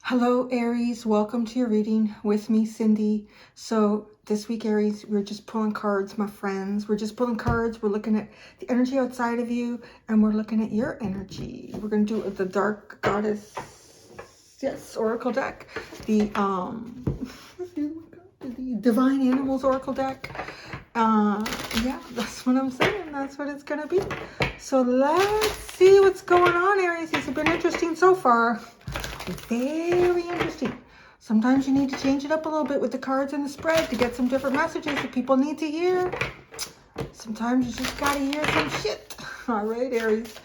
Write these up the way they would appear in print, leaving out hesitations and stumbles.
Hello, Aries. Welcome to your reading with me, Cindy. So this week, Aries, we're just pulling cards, my friends. We're just pulling cards. We're looking at the energy outside of you, and we're looking at your energy. We're going to do it with the Dark Goddess, yes, Oracle deck. The Divine Animals Oracle deck. Yeah, that's what I'm saying. That's what it's going to be. So let's see what's going on, Aries. These have been interesting so far. Very interesting. Sometimes you need to change it up a little bit with the cards and the spread to get some different messages that people need to hear. Sometimes you just gotta hear some shit. All right, Aries.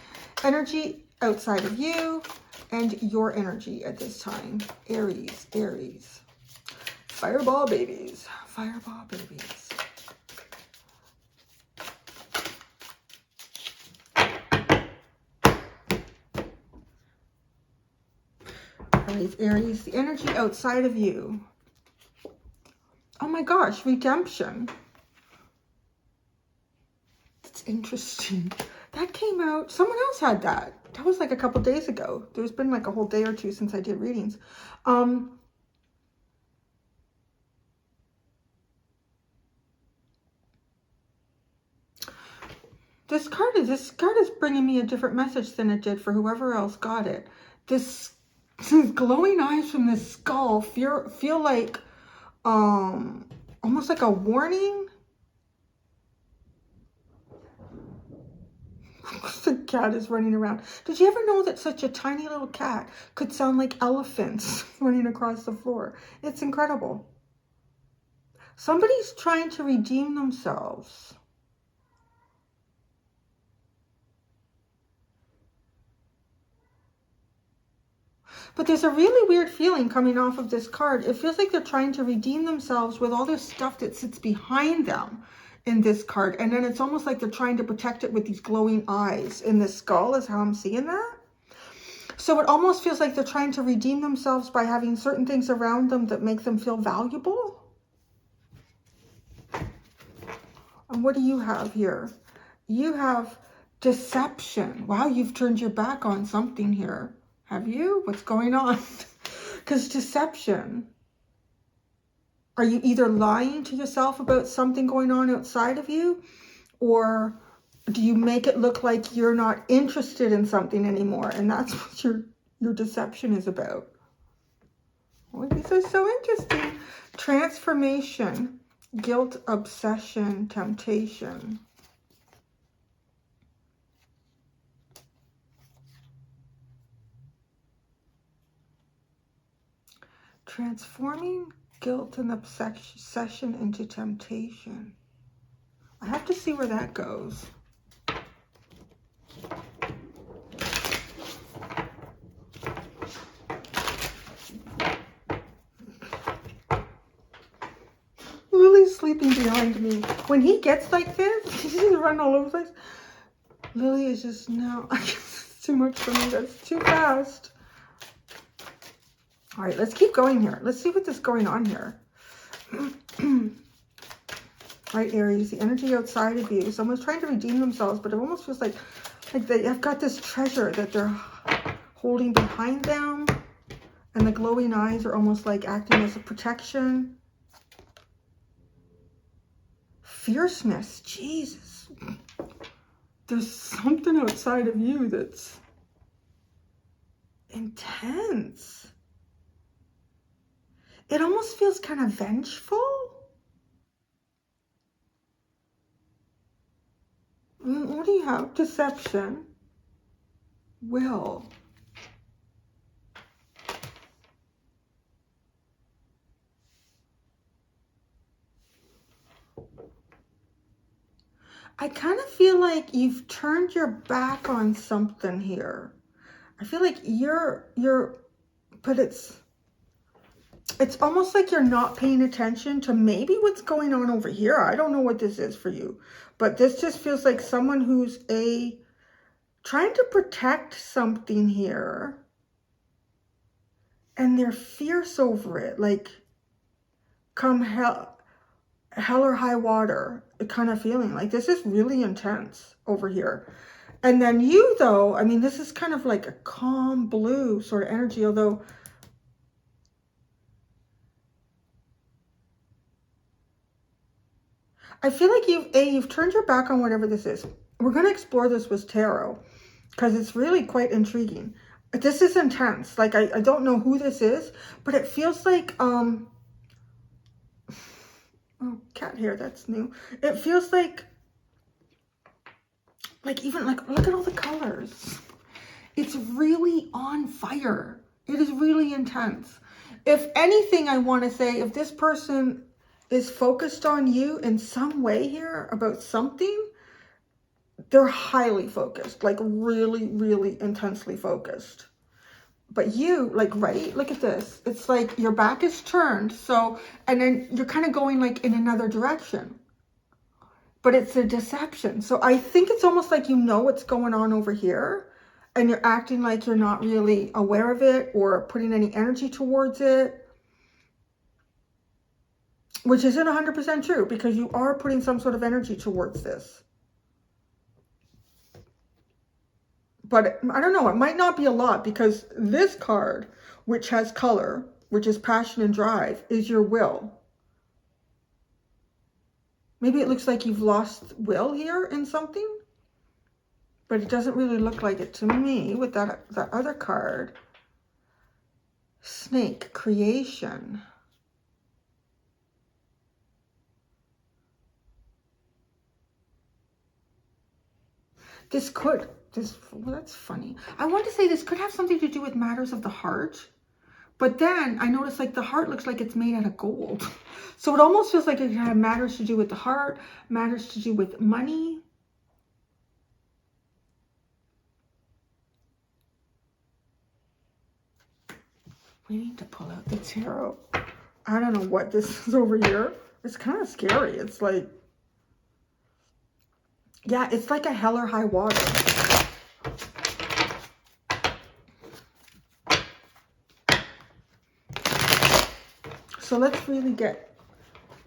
Energy outside of you and your energy at this time. Aries, Aries. Fireball babies. Fireball babies. Aries, the energy outside of you. Oh my gosh, redemption. That's interesting. That came out, someone else had that. That was like a couple days ago. There's been like a whole day or two since I did readings. This card is bringing me a different message than it did for whoever else got it. These glowing eyes from this skull feel like almost like a warning. The cat is running around. Did you ever know that such a tiny little cat could sound like elephants running across the floor? It's incredible. Somebody's trying to redeem themselves. But there's a really weird feeling coming off of this card. It feels like they're trying to redeem themselves with all this stuff that sits behind them in this card. And then it's almost like they're trying to protect it with these glowing eyes in this skull is how I'm seeing that. So it almost feels like they're trying to redeem themselves by having certain things around them that make them feel valuable. And what do you have here? You have deception. Wow, you've turned your back on something here. Have you? What's going on? Because deception. Are you either lying to yourself about something going on outside of you? Or do you make it look like you're not interested in something anymore? And that's what your deception is about. Oh, these are so interesting. Transformation, guilt, obsession, temptation. Transforming guilt and obsession into temptation. I have to see where that goes. Lily's sleeping behind me. When he gets like this, he's just running all over the place. Lily is just, no, it's too much for me. That's too fast. All right, let's keep going here. Let's see what's going on here. All right, Aries, the energy outside of you. Someone's trying to redeem themselves, but it almost feels like they have got this treasure that they're holding behind them. And the glowing eyes are almost like acting as a protection. Fierceness, Jesus. There's something outside of you that's intense. It almost feels kind of vengeful. What do you have? Deception. Will. I kind of feel like you've turned your back on something here. I feel like but it's almost like you're not paying attention to maybe what's going on over here. I don't know what this is for you, but this just feels like someone who's trying to protect something here. And they're fierce over it. Like, come hell hell or high water kind of feeling. Like this is really intense over here. And then you though, I mean, this is kind of like a calm blue sort of energy, although I feel like you've turned your back on whatever this is. We're going to explore this with tarot because it's really quite intriguing. This is intense. Like, I don't know who this is, but it feels like, oh, cat hair, that's new. It feels like even like, look at all the colors. It's really on fire. It is really intense. If anything, I want to say, if this person is focused on you in some way here about something, they're highly focused, like really, really intensely focused. But you, like, right, look at this. It's like your back is turned. So, and then you're kind of going like in another direction. But it's a deception. So I think it's almost like you know what's going on over here. And you're acting like you're not really aware of it or putting any energy towards it. Which isn't 100% true because you are putting some sort of energy towards this. But I don't know, it might not be a lot because this card, which has color, which is passion and drive, is your will. Maybe it looks like you've lost will here in something. But it doesn't really look like it to me with that other card. Snake, creation. Well, that's funny. I want to say this could have something to do with matters of the heart. But then I noticed like the heart looks like it's made out of gold. So it almost feels like it have matters to do with the heart, matters to do with money. We need to pull out the tarot. I don't know what this is over here. It's kind of scary. It's like, yeah, it's like a hell or high water. So let's really get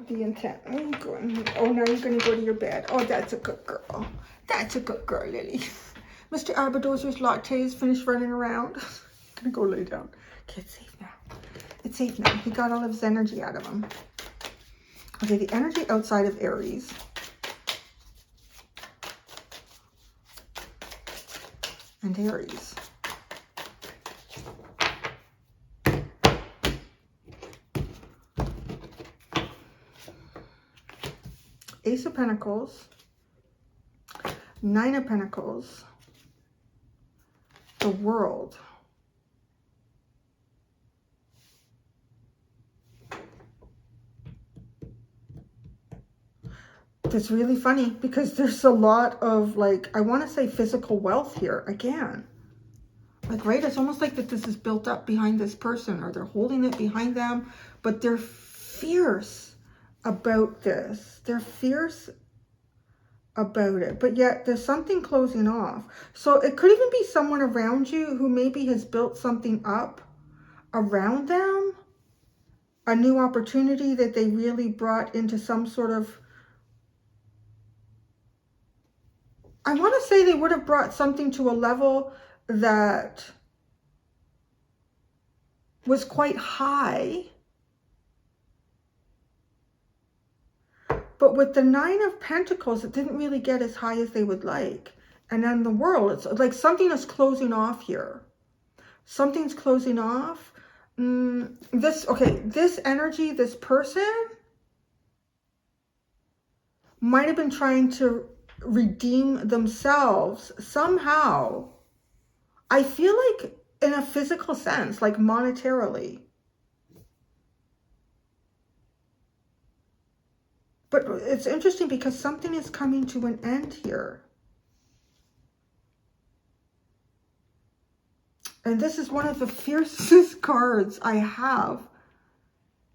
the intent. Oh, now you're going to go to your bed. Oh, that's a good girl. That's a good girl, Lily. Mr. Arbadozer's lattes finished running around. Gonna go lay down. Okay, it's safe now. It's safe now. He got all of his energy out of him. Okay, the energy outside of Aries. And Aries. Ace of Pentacles. Nine of Pentacles. The World. It's really funny because there's a lot of like, I want to say physical wealth here again. Like, right, it's almost like that this is built up behind this person or they're holding it behind them, but they're fierce about this. They're fierce about it, but yet there's something closing off. So it could even be someone around you who maybe has built something up around them, a new opportunity that they really brought into some sort of, I want to say they would have brought something to a level that was quite high. But with the Nine of Pentacles, it didn't really get as high as they would like. And then the World, it's like something is closing off here. Something's closing off. This energy, this person might have been trying to redeem themselves somehow. I feel like in a physical sense, like monetarily. But it's interesting because something is coming to an end here. And this is one of the fiercest cards I have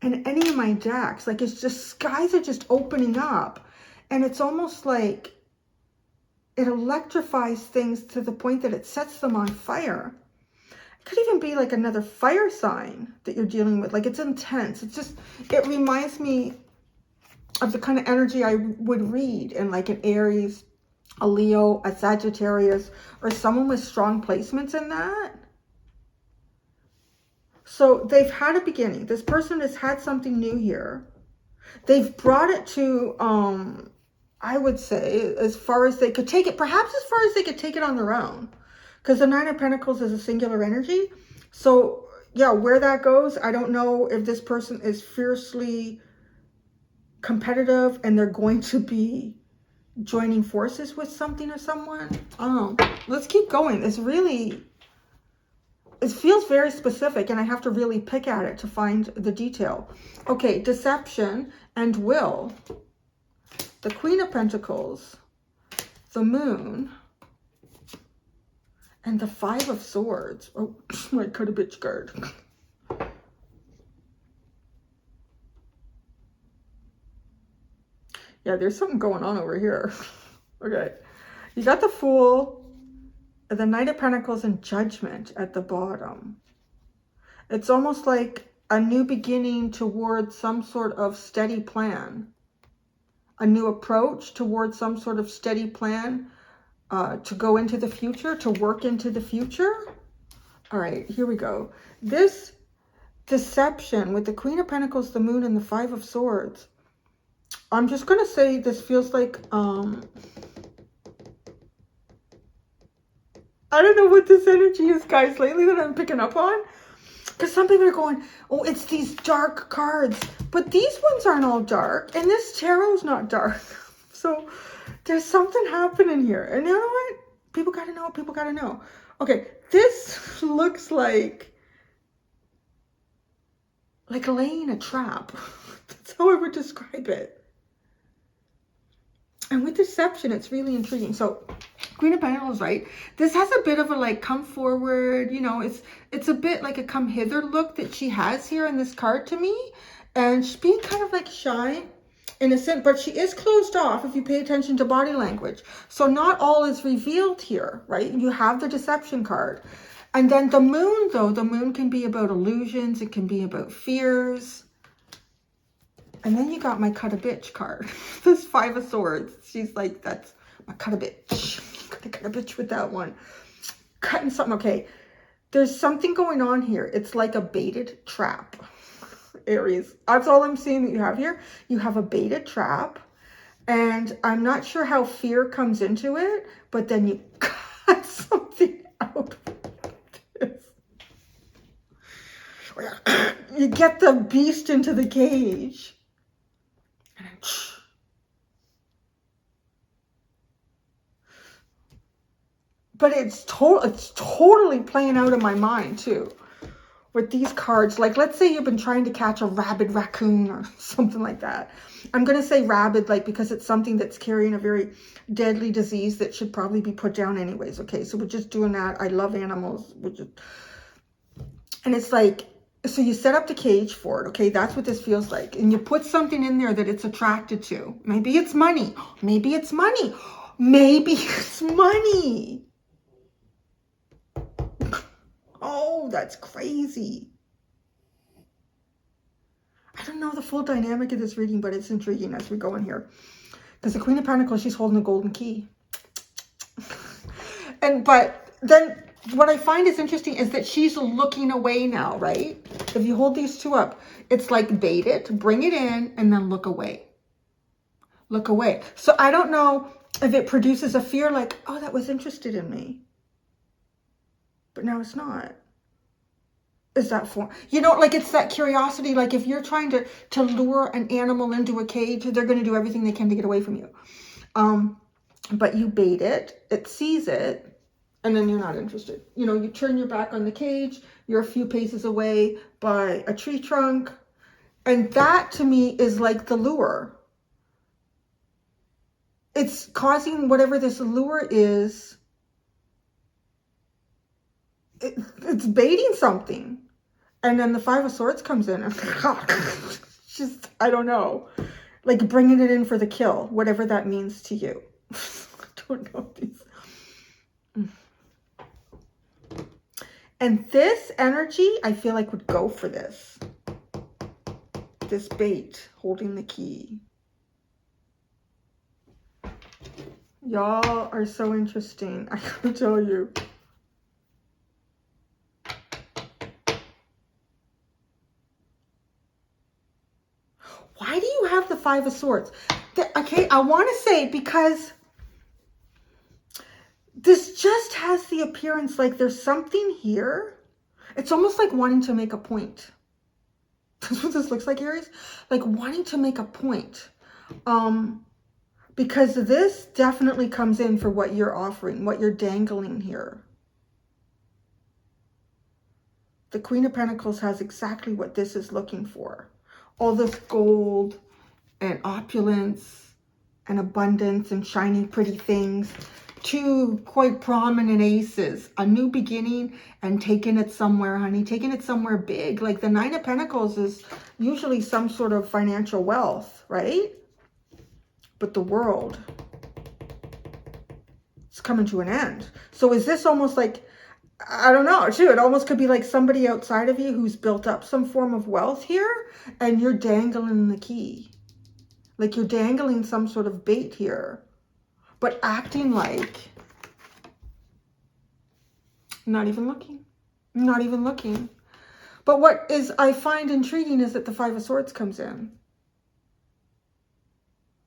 in any of my decks. Like, it's just, skies are just opening up. And it's almost like it electrifies things to the point that it sets them on fire. It could even be like another fire sign that you're dealing with. Like, it's intense. It's just, it reminds me of the kind of energy I would read in like an Aries, a Leo, a Sagittarius, or someone with strong placements in that. So they've had a beginning. This person has had something new here. They've brought it to, I would say, as far as they could take it, perhaps as far as they could take it on their own. Because the Nine of Pentacles is a singular energy. So, yeah, where that goes, I don't know if this person is fiercely competitive and they're going to be joining forces with something or someone. I don't know. Let's keep going. It's really, it feels very specific and I have to really pick at it to find the detail. Okay, deception and will. The Queen of Pentacles, the Moon, and the Five of Swords. Oh, my cut a bitch card. Yeah, there's something going on over here. Okay. You got the Fool, the Knight of Pentacles, and Judgment at the bottom. It's almost like a new beginning towards some sort of steady plan. A new approach towards some sort of steady plan to go into the future, to work into the future. All right, here we go. This deception with the Queen of Pentacles, the Moon, and the Five of Swords. I'm just going to say this feels like, I don't know what this energy is, guys, lately that I'm picking up on. Because some people are going, oh, it's these dark cards. But these ones aren't all dark. And this tarot's not dark. So there's something happening here. And you know what? People got to know. People got to know. Okay, this looks like laying a trap. That's how I would describe it. And with deception, it's really intriguing. So Queen of Pentacles, right? This has a bit of a like come forward, you know, it's a bit like a come hither look that she has here in this card to me. And she's being kind of like shy, innocent, but she is closed off if you pay attention to body language. So not all is revealed here, right? You have the deception card. And then the Moon, though, the Moon can be about illusions. It can be about fears. And then you got my cut a bitch card. This Five of Swords. She's like, that's my cut a bitch. Gonna cut a bitch with that one. Cutting something. Okay. There's something going on here. It's like a baited trap. Aries. That's all I'm seeing that you have here. You have a baited trap. And I'm not sure how fear comes into it. But then you cut something out. You get the beast into the cage. But it's totally playing out in my mind too. With these cards, like let's say you've been trying to catch a rabid raccoon or something like that. I'm going to say rabid like because it's something that's carrying a very deadly disease that should probably be put down anyways. Okay, so we're just doing that. I love animals. And it's like, so you set up the cage for it. Okay, that's what this feels like. And you put something in there that it's attracted to. Maybe it's money. Maybe it's money. Maybe it's money. Oh, that's crazy. I don't know the full dynamic of this reading, but it's intriguing as we go in here. Because the Queen of Pentacles, she's holding a golden key. But then what I find is interesting is that she's looking away now, right? If you hold these two up, it's like bait it, bring it in, and then look away. Look away. So I don't know if it produces a fear like, oh, that was interested in me. But now it's not. Is that for, you know, like it's that curiosity. Like if you're trying to lure an animal into a cage, they're going to do everything they can to get away from you. But you bait it, it sees it, and then you're not interested. You know, you turn your back on the cage, you're a few paces away by a tree trunk. And that to me is like the lure. It's causing whatever this lure is. It's baiting something. And then the Five of Swords comes in. Just, I don't know. Like bringing it in for the kill, whatever that means to you. I don't know these. And this energy, I feel like would go for this. This bait holding the key. Y'all are so interesting. I gotta tell you. Why do you have the Five of Swords? Okay, I want to say because this just has the appearance like there's something here. It's almost like wanting to make a point. That's what this looks like, Aries. Like wanting to make a point. Because this definitely comes in for what you're offering, what you're dangling here. The Queen of Pentacles has exactly what this is looking for. All this gold and opulence and abundance and shiny, pretty things. Two quite prominent aces. A new beginning and taking it somewhere, honey. Taking it somewhere big. Like the Nine of Pentacles is usually some sort of financial wealth, right? But the world, it's coming to an end. So is this almost like, I don't know, too. It almost could be like somebody outside of you who's built up some form of wealth here and you're dangling the key. Like you're dangling some sort of bait here, but acting like not even looking, not even looking. But what is I find intriguing is that the Five of Swords comes in.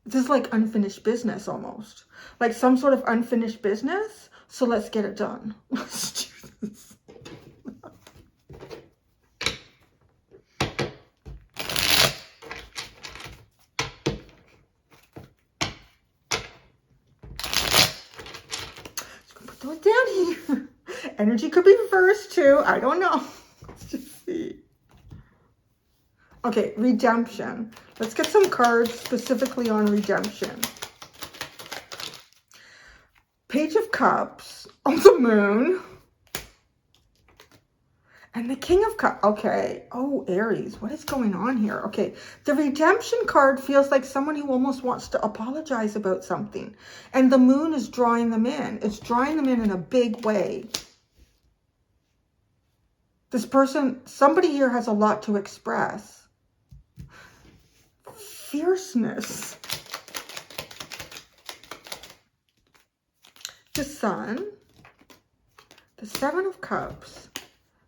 This is like unfinished business almost. Like some sort of unfinished business. So let's get it done. Let's do this. Just gonna put that down here. Energy could be reversed too. I don't know. Let's just see. Okay, redemption. Let's get some cards specifically on redemption. Page of Cups on the moon. And the King of Cups. Okay. Oh, Aries. What is going on here? Okay. The redemption card feels like someone who almost wants to apologize about something. And the moon is drawing them in. It's drawing them in a big way. This person, somebody here has a lot to express. Fierceness. The Sun. The Seven of Cups.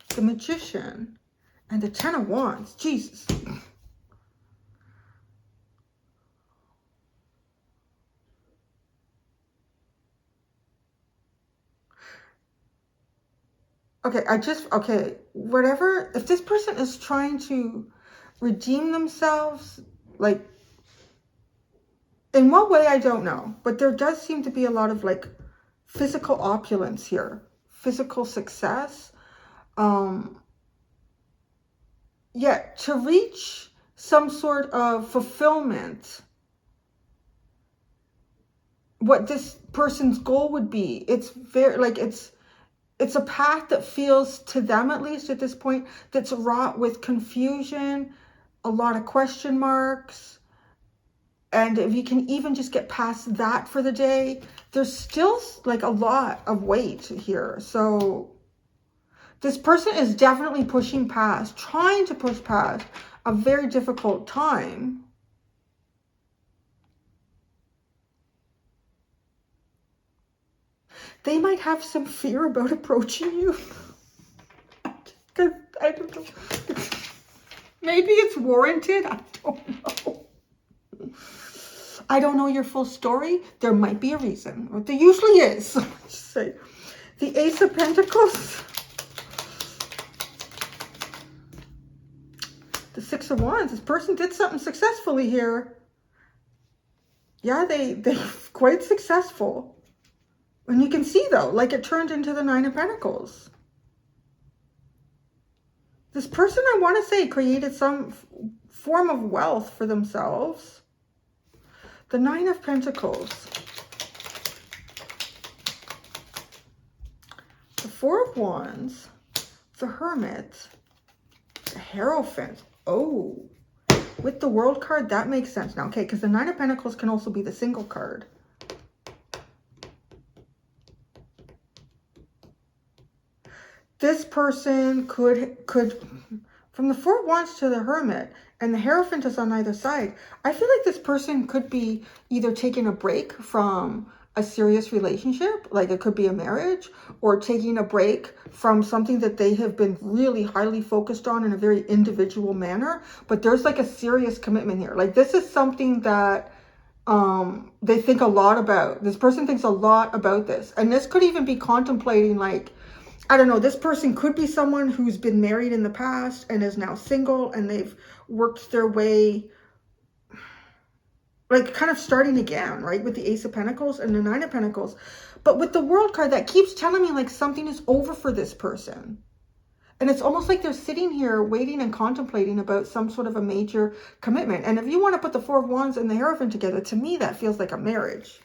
The Magician. And the Ten of Wands. Jesus. Okay, okay, whatever, if this person is trying to redeem themselves, like, in what way, I don't know, but there does seem to be a lot of, like, physical opulence here, physical success, yeah, to reach some sort of fulfillment, what this person's goal would be, it's very, like, it's a path that feels, to them at least at this point, that's wrought with confusion, a lot of question marks. And if you can even just get past that for the day, there's still like a lot of weight here. So this person is definitely pushing past, trying to push past a very difficult time. They might have some fear about approaching you. Because I don't know. Maybe it's warranted. I don't know. I don't know your full story. There might be a reason. There usually is. Let's just say. The Ace of Pentacles. The Six of Wands. This person did something successfully here. Yeah, they're quite successful. And you can see, though, like it turned into the Nine of Pentacles. This person, I want to say, created some form of wealth for themselves. The Nine of Pentacles. The Four of Wands. The Hermit. The Hierophant. Oh, with the World card, that makes sense now. Okay, because the Nine of Pentacles can also be the single card. This person could, from the Four of Wands to the Hermit, and the Hierophant is on either side, I feel like this person could be either taking a break from a serious relationship, like it could be a marriage, or taking a break from something that they have been really highly focused on in a very individual manner. But there's like a serious commitment here. Like this is something that they think a lot about. This person thinks a lot about this. And this could even be contemplating, like, I don't know, this person could be someone who's been married in the past and is now single, and they've worked their way, like kind of starting again, right? With the Ace of Pentacles and the Nine of Pentacles. But with the World card, that keeps telling me like something is over for this person. And it's almost like they're sitting here waiting and contemplating about some sort of a major commitment. And if you want to put the Four of Wands and the Hierophant together, to me, that feels like a marriage.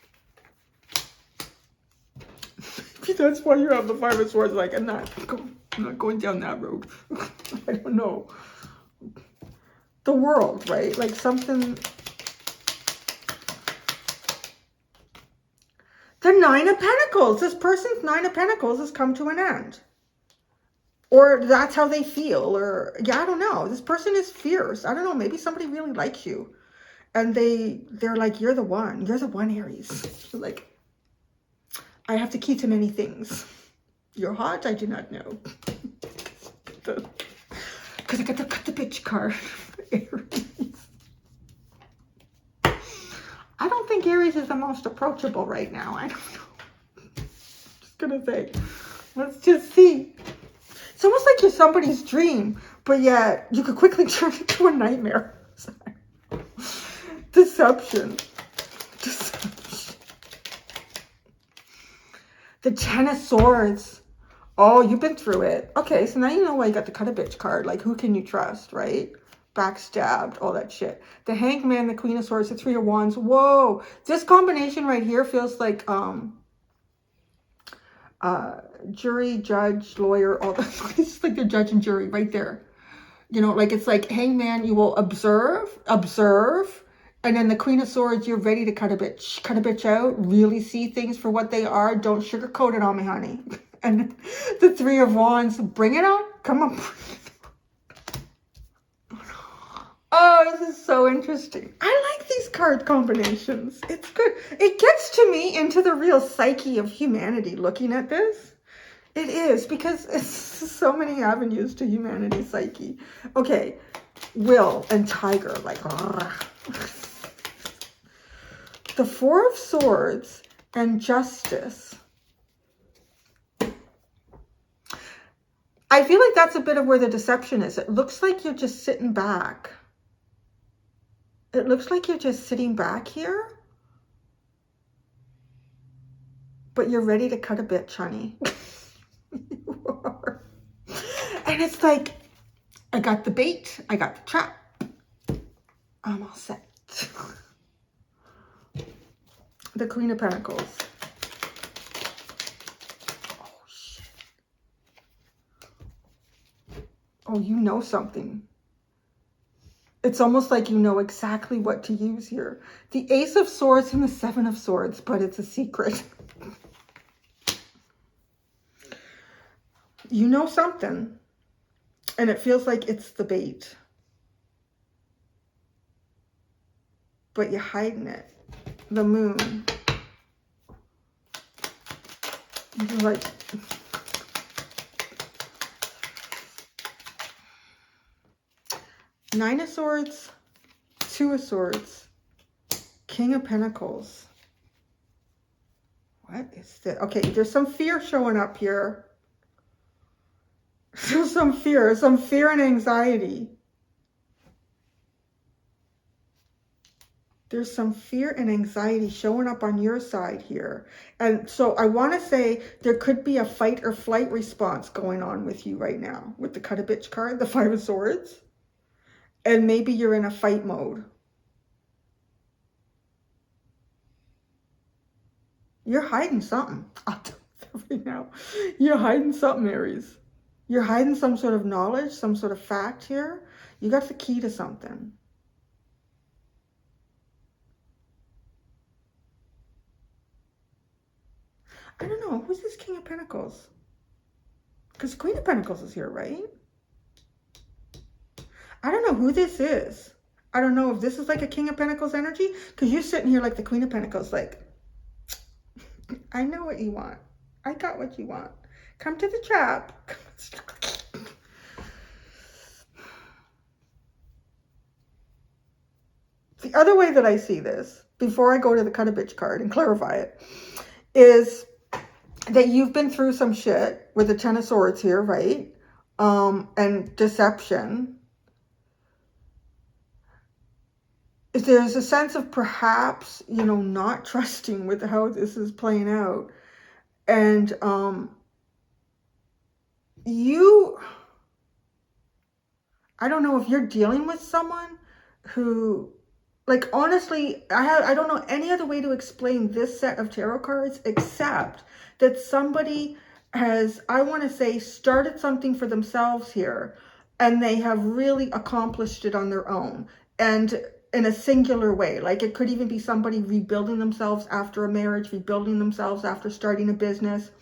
That's why you have the Five of Swords. Like, I'm not going down that road. I don't know. The World, right? Like something... The Nine of Pentacles. This person's Nine of Pentacles has come to an end. Or that's how they feel. Or, yeah, I don't know. This person is fierce. I don't know. Maybe somebody really likes you. And they're like, you're the one. You're the one, Aries. You're like, I have the key to many things. You're hot? I do not know. Because I got to cut the bitch card. Aries. I don't think Aries is the most approachable right now. I don't know. Just gonna say. Let's just see. It's almost like you're somebody's dream, but yet you could quickly turn it into a nightmare. Deception. Deception. The Ten of Swords. Oh, you've been through it. Okay, so now you know why you got the cut a bitch card. Like, who can you trust, right? Backstabbed, all that shit. The Hanged Man, the Queen of Swords, the Three of Wands. Whoa. This combination right here feels like jury, judge, lawyer, all that. It's like the judge and jury right there. You know, like it's like Hanged Man, you will observe. And then the Queen of Swords, you're ready to cut a bitch out, really see things for what they are. Don't sugarcoat it on me, honey. And the Three of Wands, bring it on. Come on. Oh, this is so interesting. I like these card combinations. It's good. It gets to me into the real psyche of humanity looking at this. It is, because it's so many avenues to humanity's psyche. Okay, Will and Tiger, like, the Four of Swords and Justice. I feel like that's a bit of where the deception is. It looks like you're just sitting back. It looks like you're just sitting back here. But you're ready to cut a bitch, honey. You are. And it's like, I got the bait. I got the trap. I'm all set. The Queen of Pentacles. Oh, shit. Oh, you know something. It's almost like you know exactly what to use here. The Ace of Swords and the Seven of Swords, but it's a secret. You know something. And it feels like it's the bait. But you're hiding it. The Moon. You're like... Nine of Swords, Two of Swords, King of Pentacles. What is this? Okay, there's some fear showing up here. There's some fear and anxiety. There's some fear and anxiety showing up on your side here. And so I want to say there could be a fight or flight response going on with you right now with the cut a bitch card, the Five of Swords. And maybe you're in a fight mode. You're hiding something. I'll tell you right now. You're hiding something, Aries. You're hiding some sort of knowledge, some sort of fact here. You got the key to something. I don't know. Who's this King of Pentacles? Because Queen of Pentacles is here, right? I don't know who this is. I don't know if this is like a King of Pentacles energy. Because you're sitting here like the Queen of Pentacles, like... I know what you want. I got what you want. Come to the trap. The other way that I see this, before I go to the cut a bitch card and clarify it, is that you've been through some shit with the Ten of Swords here, right? And deception. There's a sense of perhaps, you know, not trusting with how this is playing out. And I don't know if you're dealing with someone who, like, honestly, I don't know any other way to explain this set of tarot cards except that somebody has, I want to say, started something for themselves here, and they have really accomplished it on their own and in a singular way. Like, it could even be somebody rebuilding themselves after a marriage, rebuilding themselves after starting a business.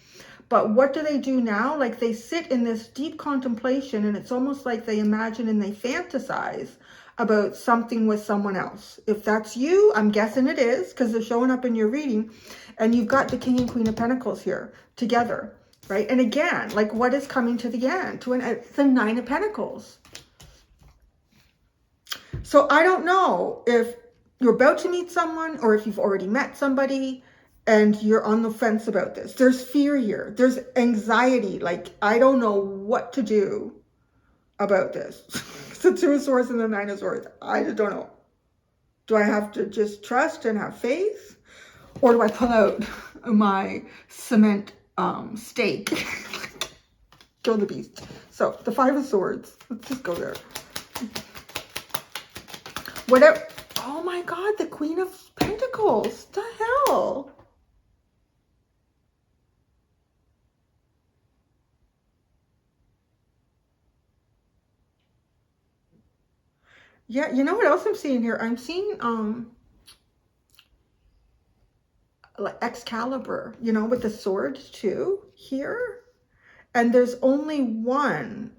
But what do they do now? Like, they sit in this deep contemplation, and it's almost like they imagine and they fantasize about something with someone else. If that's you, I'm guessing it is, because they're showing up in your reading, and you've got the King and Queen of Pentacles here together, right? And again, like, what is coming to the end? The Nine of Pentacles. So I don't know if you're about to meet someone or if you've already met somebody and you're on the fence about this. There's fear here. There's anxiety. Like, I don't know what to do about this. The Two of Swords and the Nine of Swords. I just don't know. Do I have to just trust and have faith? Or do I pull out my cement stake? Kill the beast. So, the Five of Swords. Let's just go there. Whatever. Oh my God, the Queen of Pentacles. The hell? Yeah, you know what else I'm seeing here? I'm seeing like Excalibur, you know, with the sword too here. And there's only one.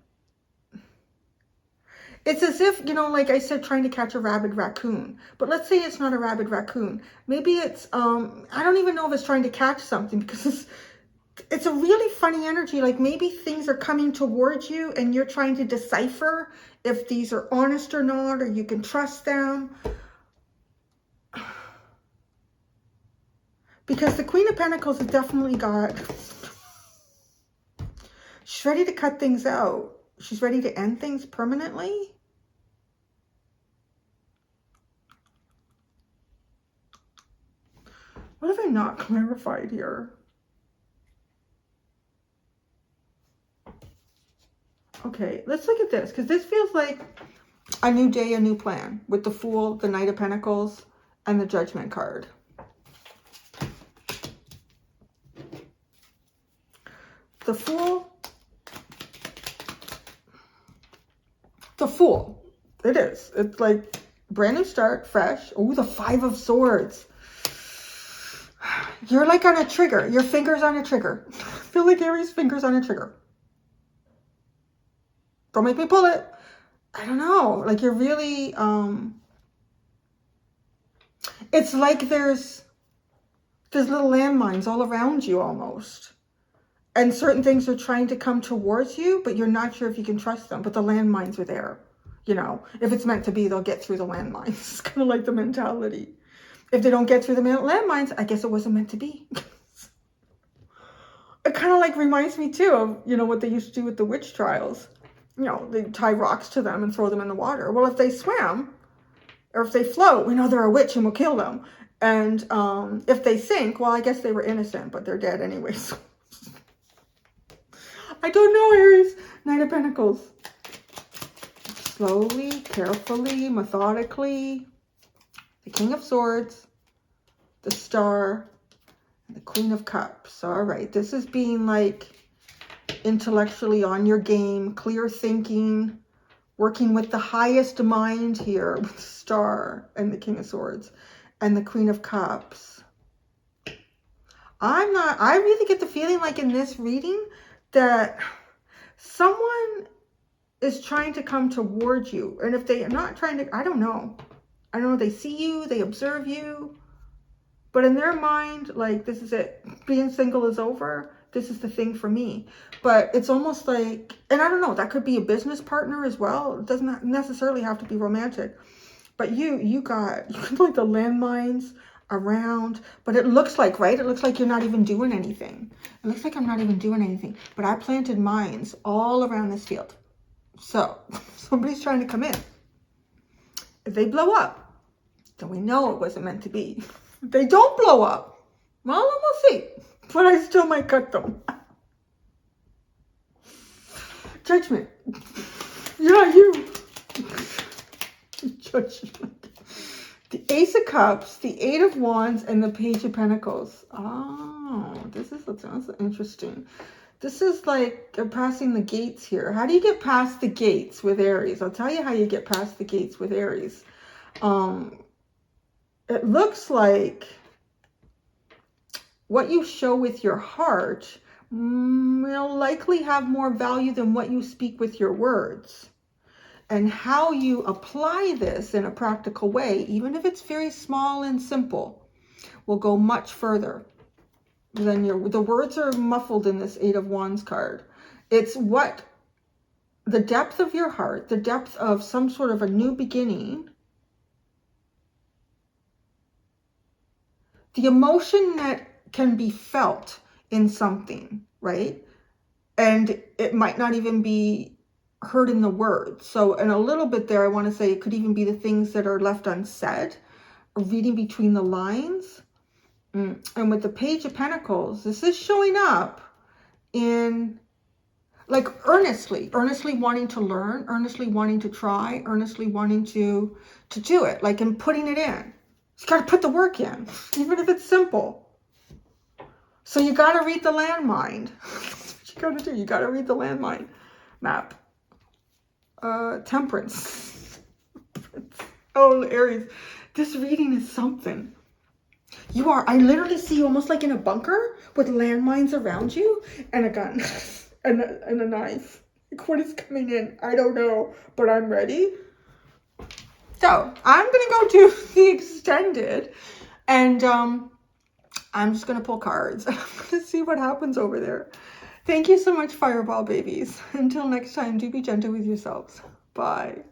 It's as if, you know, like I said, trying to catch a rabid raccoon. But let's say it's not a rabid raccoon. Maybe it's, I don't even know if it's trying to catch something, because it's a really funny energy. Like, maybe things are coming towards you and you're trying to decipher if these are honest or not, or you can trust them. Because the Queen of Pentacles has definitely got, she's ready to cut things out. She's ready to end things permanently. What have I not clarified here? Okay, let's look at this, because this feels like a new day, a new plan, with the Fool, the Knight of Pentacles, and the Judgment card. The Fool. The Fool. It is. It's like brand new start, fresh. Oh, the Five of Swords. You're like on a trigger. Your finger's on a trigger. I feel like Aries' finger's on a trigger. Don't make me pull it. I don't know. Like, you're really, it's like there's little landmines all around you almost. And certain things are trying to come towards you, but you're not sure if you can trust them. But the landmines are there. You know, if it's meant to be, they'll get through the landmines. It's kind of like the mentality. If they don't get through the landmines, I guess it wasn't meant to be. It kind of like reminds me too of, you know, what they used to do with the witch trials. You know, they tie rocks to them and throw them in the water. Well, if they swim or if they float, we know they're a witch and we'll kill them. And if they sink, well, I guess they were innocent, but they're dead anyways. I don't know, Aries. Knight of Pentacles. Slowly, carefully, methodically. The King of Swords. The Star. And the Queen of Cups. All right. This is being like intellectually on your game. Clear thinking. Working with the highest mind here. With the Star and the King of Swords. And the Queen of Cups. I really get the feeling like in this reading that someone is trying to come towards you. And if they are not trying to, I don't know. They see you, they observe you. But in their mind, like, this is it. Being single is over. This is the thing for me. But it's almost like, and I don't know, that could be a business partner as well. It doesn't necessarily have to be romantic. But you got like the landmines around, but it looks like, right? It looks like you're not even doing anything. It looks like I'm not even doing anything. But I planted mines all around this field. So somebody's trying to come in. If they blow up, then we know it wasn't meant to be. If they don't blow up, well, then we'll see. But I still might cut them. Judgment. Yeah, you. Judgment. The Ace of Cups, the Eight of Wands, and the Page of Pentacles. Oh, this is that's interesting. This is like passing the gates here. How do you get past the gates with Aries? I'll tell you how you get past the gates with Aries. It looks like what you show with your heart will likely have more value than what you speak with your words. And how you apply this in a practical way, even if it's very small and simple, will go much further than the words are muffled in this Eight of Wands card. It's what the depth of your heart, the depth of some sort of a new beginning, the emotion that can be felt in something, right? And it might not even be heard in the words. So in a little bit there, I want to say it could even be the things that are left unsaid, or reading between the lines. And with the Page of Pentacles, this is showing up in like earnestly wanting to learn, earnestly wanting to try, earnestly wanting to do it, like in putting it in. You got to put the work in, even if it's simple. So you got to read the landmine. That's what you got to do. You got to read the landmine map. Temperance. Oh, Aries, this reading is something. You are, I literally see you almost like in a bunker with landmines around you and a gun and a knife. Like, what is coming in? I don't know, but I'm ready. So I'm going to go to the extended, and I'm just going to pull cards. I'm going to see what happens over there. Thank you so much, Fireball babies. Until next time, do be gentle with yourselves. Bye.